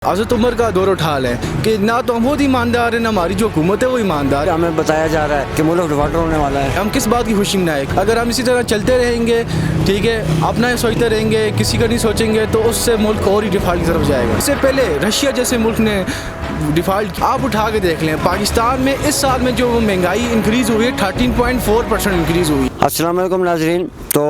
حضرت عمر کا دور اٹھا لیں کہ نہ تو ہم خود ایماندار ہیں، نہ ہماری جو حکومت ہے وہ ایماندار ہے۔ ہمیں بتایا جا رہا ہے کہ ملک ڈیفالٹر ہونے والا ہے۔ ہم کس بات کی خوشی منائیں؟ اگر ہم اسی طرح چلتے رہیں گے، ٹھیک ہے، اپنا سوچتے رہیں گے، کسی کا نہیں سوچیں گے، تو اس سے ملک اور ہی ڈیفالٹ کی طرف جائے گا۔ اس سے پہلے رشیا جیسے ملک نے ڈیفالٹ کیا۔ آپ اٹھا کے دیکھ لیں، پاکستان میں اس سال میں جو مہنگائی انکریز ہوئی ہے 13.4% انکریز ہوئی۔ السلام علیکم ناظرین، تو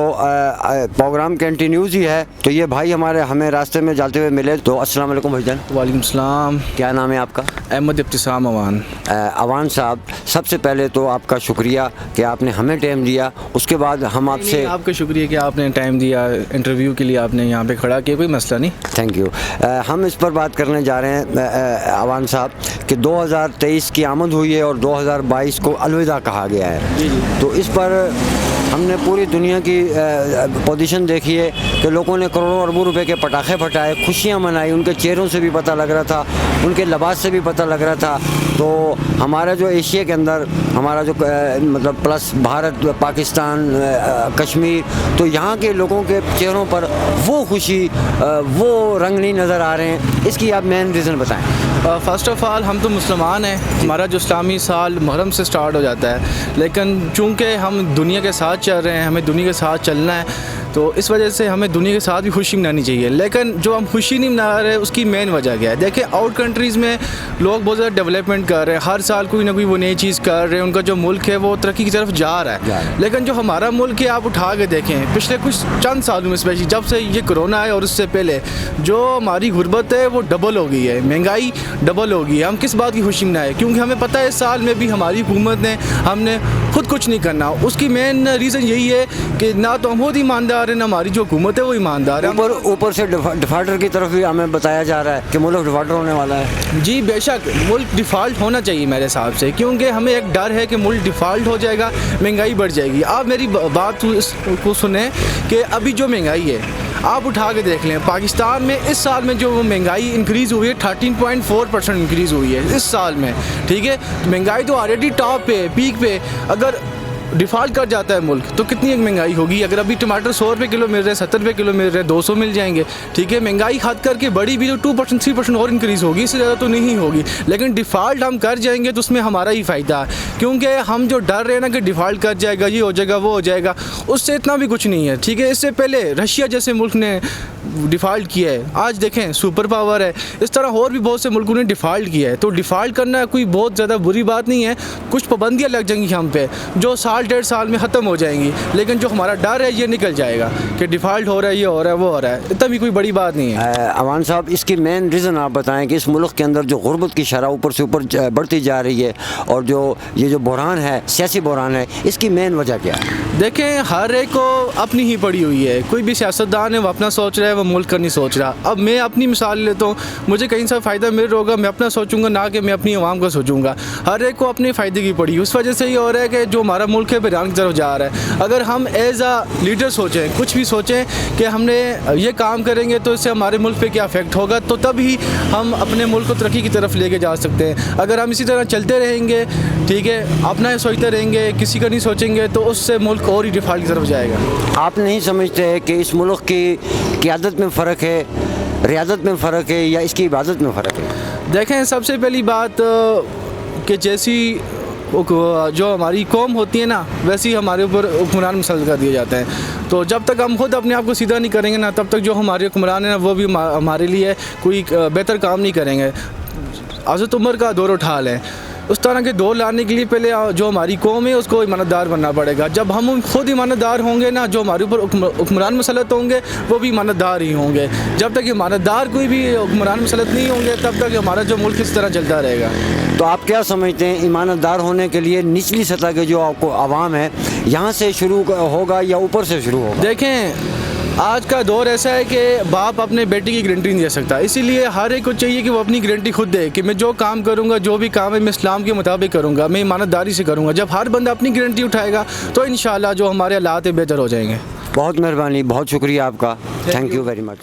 پروگرام کنٹینیوز ہی ہے، تو یہ بھائی ہمیں راستے میں جاتے ہوئے ملے، تو السلام علیکم بھائی جان۔ وعلیکم السلام۔ کیا نام ہے آپ کا؟ احمد ابتسام اوان۔ اوان صاحب، سب سے پہلے تو آپ کا شکریہ کہ آپ نے ہمیں ٹائم دیا، اس کے بعد ہم آپ سے آپ کا شکریہ کہ آپ نے ٹائم دیا، انٹرویو کے لیے آپ نے یہاں پہ کھڑا کیا، کوئی مسئلہ نہیں۔ Thank you. ہم اس پر بات کرنے جا رہے ہیں اوان صاحب کہ 2023 کی آمد ہوئی ہے اور 2022 کو الوداع کہا گیا ہے۔ جی جی۔ تو اس پر ہم نے پوری دنیا کی پوزیشن دیکھی ہے کہ لوگوں نے کروڑوں اربوں روپے کے پٹاخے پھٹائے، خوشیاں منائی، ان کے چہروں سے بھی پتہ لگ رہا تھا، ان کے لباس سے بھی پتہ لگ رہا تھا۔ تو ہمارا جو ایشیا کے اندر ہمارا جو مطلب پلس بھارت، پاکستان، کشمیر، تو یہاں کے لوگوں کے چہروں پر وہ خوشی، وہ رنگ نہیں نظر آ رہے ہیں۔ اس کی آپ مین ریزن بتائیں۔ فرسٹ آف آل ہم تو مسلمان ہیں، ہمارا جو اسلامی سال محرم سے سٹارٹ ہو جاتا ہے، لیکن چونکہ ہم دنیا کے ساتھ چل رہے ہیں، ہمیں دنیا کے ساتھ چلنا ہے، تو اس وجہ سے ہمیں دنیا کے ساتھ بھی خوشی منانی چاہیے۔ لیکن جو ہم خوشی نہیں منا رہے اس کی مین وجہ کیا ہے؟ دیکھیں، آؤٹ کنٹریز میں لوگ بہت زیادہ ڈیولپمنٹ کر رہے ہیں، ہر سال کوئی نہ کوئی وہ نئی چیز کر رہے ہیں، ان کا جو ملک ہے وہ ترقی کی طرف جا رہا ہے۔ لیکن جو ہمارا ملک ہے، آپ اٹھا کے دیکھیں پچھلے کچھ چند سالوں میں، اسپیشلی جب سے یہ کرونا ہے اور اس سے پہلے، جو ہماری غربت ہے وہ ڈبل ہو گئی ہے، مہنگائی ڈبل ہو گئی ہے۔ ہم کس بات کی خوشی منائیں؟ کیونکہ ہمیں پتہ ہے اس سال میں بھی ہماری حکومت نے، ہم نے خود کچھ نہیں کرنا۔ اس کی مین ریزن یہی ہے کہ نہ تو ہم خود ایماندار ہیں، نہ ہماری جو حکومت ہے وہ ایماندار ہے۔ اوپر سے ڈیفالٹر کی طرف بھی ہمیں بتایا جا رہا ہے کہ ملک ڈیفالٹر ہونے والا ہے۔ جی بے شک، ملک ڈیفالٹ ہونا چاہیے میرے حساب سے، کیونکہ ہمیں ایک ڈر ہے کہ ملک ڈیفالٹ ہو جائے گا، مہنگائی بڑھ جائے گی۔ آپ میری بات کو سنیں کہ ابھی جو مہنگائی ہے، آپ اٹھا کے دیکھ لیں، پاکستان میں اس سال میں جو مہنگائی انکریز ہوئی ہے 13.4% انکریز ہوئی ہے اس سال میں، ٹھیک ہے۔ مہنگائی تو آلریڈی ٹاپ پہ، پیک پہ، اگر ڈیفالٹ کر جاتا ہے ملک تو کتنی ایک مہنگائی ہوگی؟ اگر ابھی ٹماٹر 100 روپے کلو مل رہے ہیں، 70 روپے کلو مل رہے ہیں، 200 مل جائیں گے، ٹھیک ہے۔ مہنگائی حد کر کے بڑی بھی تو 2% 3% اور انکریز ہوگی، اس سے زیادہ تو نہیں ہوگی۔ لیکن ڈیفالٹ ہم کر جائیں گے تو اس میں ہمارا ہی فائدہ ہے، کیونکہ ہم جو ڈر رہے ہیں نا کہ ڈیفالٹ کر جائے گا، یہ ہو جائے گا، وہ ہو جائے گا، اس سے اتنا بھی کچھ نہیں ہے، ٹھیک ہے۔ اس سے پہلے رشیا جیسے ملک نے ڈیفالٹ کیا ہے، آج دیکھیں سپر پاور ہے، اس طرح اور بھی بہت سے ملکوں نے ڈیفالٹ کیا ہے۔ تو ڈیفالٹ کرنا کوئی بہت زیادہ بری بات نہیں ہے، کچھ پابندیاں لگ جائیں گی ہم پہ جو سال ڈیڑھ سال میں ختم ہو جائیں گی، لیکن جو ہمارا ڈر ہے یہ نکل جائے گا کہ ڈیفالٹ ہو رہا ہے، یہ ہو رہا ہے، وہ ہو رہا ہے، اتنا بھی کوئی بڑی بات نہیں ہے۔ اوان صاحب، اس کی مین ریزن آپ بتائیں کہ اس ملک کے اندر جو غربت کی شرح اوپر سے اوپر بڑھتی جا رہی ہے، اور یہ جو بحران ہے، سیاسی بحران ہے، اس کی مین وجہ کیا ہے؟ دیکھیں، ہر ایک کو اپنی ہی پڑی ہوئی ہے، کوئی بھی سیاستدان ہے وہ اپنا سوچ رہا ہے، وہ ملک کا نہیں سوچ رہا۔ اب میں اپنی مثال لیتا ہوں، مجھے کہیں سے فائدہ مل رہا ہوگا، میں اپنا سوچوں گا، نہ کہ میں اپنی عوام کا سوچوں گا۔ ہر ایک کو اپنے فائدے کی پڑی، اس وجہ سے یہ ہو رہا ہے کہ جو ہمارا ملک ہے بحران کی طرف جا رہا ہے۔ اگر ہم ایز اے لیڈر سوچیں، کچھ بھی سوچیں کہ ہم نے یہ کام کریں گے تو اس سے ہمارے ملک پہ کیا افیکٹ ہوگا، تو تب ہی ہم اپنے ملک کو ترقی کی طرف لے کے جا سکتے ہیں۔ اگر ہم اسی طرح چلتے رہیں گے، ٹھیک ہے، اپنا سوچتے رہیں گے، کسی کا نہیں سوچیں گے، تو اس سے ملک اور ہی ڈیفالٹ کی طرف جائے گا۔ آپ نہیں سمجھتے کہ اس ملک کی قیادت میں فرق ہے، ریاضت میں فرق ہے، یا اس کی عبادت میں فرق ہے؟ دیکھیں، سب سے پہلی بات کہ جیسی جو ہماری قوم ہوتی ہے نا، ویسے ہی ہمارے اوپر حکمران مسلط کر دیے جاتے ہیں۔ تو جب تک ہم خود اپنے آپ کو سیدھا نہیں کریں گے نا، تب تک جو ہمارے حکمران ہیں نا وہ بھی ہمارے لیے کوئی بہتر کام نہیں کریں گے۔ حضرت عمر کا دور اٹھا لیں، اس طرح کے دور لانے کے لیے پہلے جو ہماری قوم ہے اس کو ایماندار بننا پڑے گا۔ جب ہم خود ایماندار ہوں گے نا، جو ہمارے اوپر حکمران مسلط ہوں گے وہ بھی ایماندار ہی ہوں گے۔ جب تک ایماندار کوئی بھی حکمران مسلط نہیں ہوں گے، تب تک ہمارا جو ملک اس طرح چلتا رہے گا۔ تو آپ کیا سمجھتے ہیں، ایماندار ہونے کے لیے نچلی سطح کے جو عوام ہے یہاں سے شروع ہوگا یا اوپر سے شروع ہوگا؟ دیکھیں، آج کا دور ایسا ہے کہ باپ اپنے بیٹے کی گارنٹی نہیں دے سکتا، اسی لیے ہر ایک کو چاہیے کہ وہ اپنی گارنٹی خود دے کہ میں جو کام کروں گا، جو بھی کام ہے میں اسلام کے مطابق کروں گا، میں ایمانداری سے کروں گا۔ جب ہر بندہ اپنی گارنٹی اٹھائے گا تو انشاءاللہ جو ہمارے حالات بہتر ہو جائیں گے۔ بہت مہربانی، بہت شکریہ آپ کا، تھینک یو ویری مچ۔